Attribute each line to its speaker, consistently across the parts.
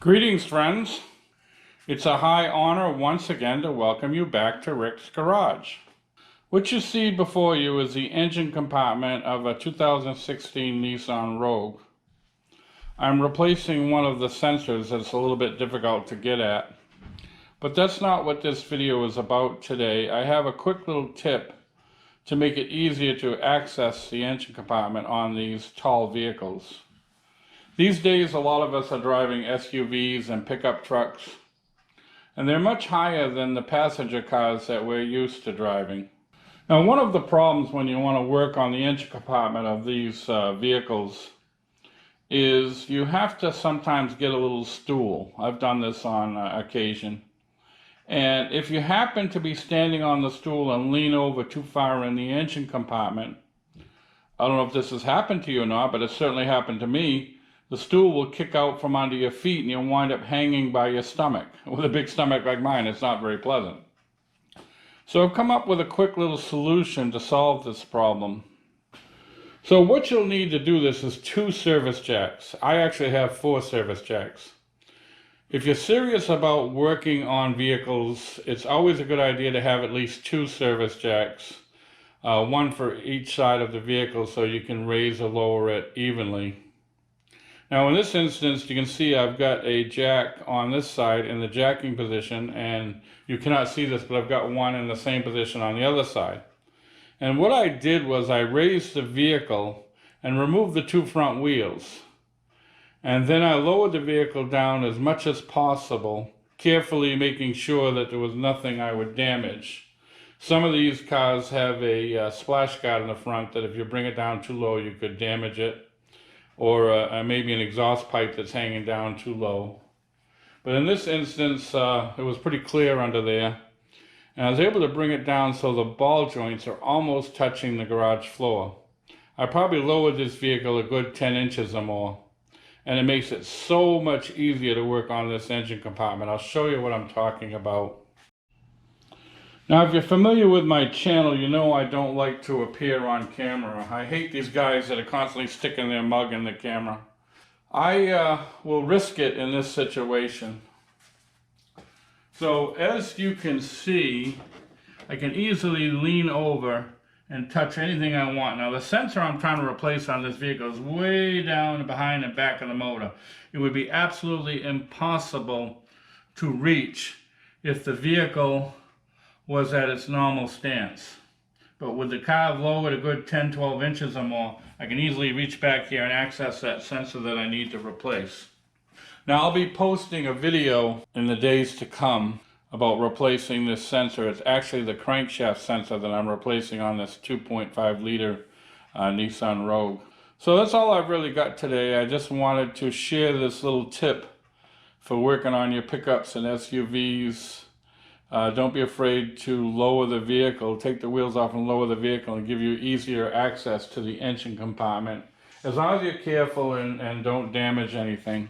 Speaker 1: Greetings, friends. It's a high honor once again to welcome you back to Rick's Garage. What you see before you is the engine compartment of a 2016 Nissan Rogue. I'm replacing one of the sensors that's a little bit difficult to get at. But that's not what this video is about today. I have a quick little tip to make it easier to access the engine compartment on these tall vehicles. These days, a lot of us are driving SUVs and pickup trucks, and they're much higher than the passenger cars that we're used to driving. Now, one of the problems when you want to work on the engine compartment of these vehicles is you have to sometimes get a little stool. I've done this on occasion. And if you happen to be standing on the stool and lean over too far in the engine compartment, I don't know if this has happened to you or not, but it certainly happened to me. The stool will kick out from under your feet and you'll wind up hanging by your stomach. With a big stomach like mine, it's not very pleasant. So I've come up with a quick little solution to solve this problem. So what you'll need to do this is 2 service jacks. I actually have 4 service jacks. If you're serious about working on vehicles, it's always a good idea to have at least 2 service jacks. One for each side of the vehicle so you can raise or lower it evenly. Now in this instance, you can see I've got a jack on this side in the jacking position, and you cannot see this, but I've got one in the same position on the other side. And what I did was I raised the vehicle and removed the 2 front wheels. And then I lowered the vehicle down as much as possible, carefully making sure that there was nothing I would damage. Some of these cars have a splash guard in the front that if you bring it down too low, you could damage it. Or maybe an exhaust pipe that's hanging down too low. But in this instance, it was pretty clear under there. And I was able to bring it down so the ball joints are almost touching the garage floor. I probably lowered this vehicle a good 10 inches or more. And it makes it so much easier to work on this engine compartment. I'll show you what I'm talking about. Now, if you're familiar with my channel, you know I don't like to appear on camera. I hate these guys that are constantly sticking their mug in the camera. I will risk it in this situation. So, as you can see, I can easily lean over and touch anything I want. Now, the sensor I'm trying to replace on this vehicle is way down behind the back of the motor. It would be absolutely impossible to reach if the vehicle was at its normal stance. But with the car lowered a good 10-12 inches or more, I can easily reach back here and access that sensor that I need to replace. Now I'll be posting a video in the days to come about replacing this sensor. It's actually the crankshaft sensor that I'm replacing on this 2.5 liter Nissan Rogue. So that's all I've really got today. I just wanted to share this little tip for working on your pickups and SUVs. Don't be afraid to lower the vehicle, take the wheels off and lower the vehicle and give you easier access to the engine compartment, as long as you're careful and don't damage anything.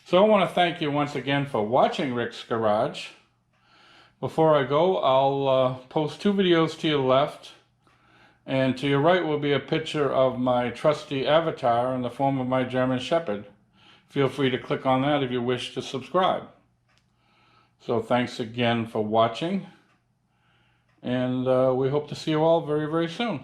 Speaker 1: So I want to thank you once again for watching Rick's Garage. Before I go, I'll post 2 videos to your left, and to your right will be a picture of my trusty avatar in the form of my German Shepherd. Feel free to click on that if you wish to subscribe. So thanks again for watching, and we hope to see you all very, very soon.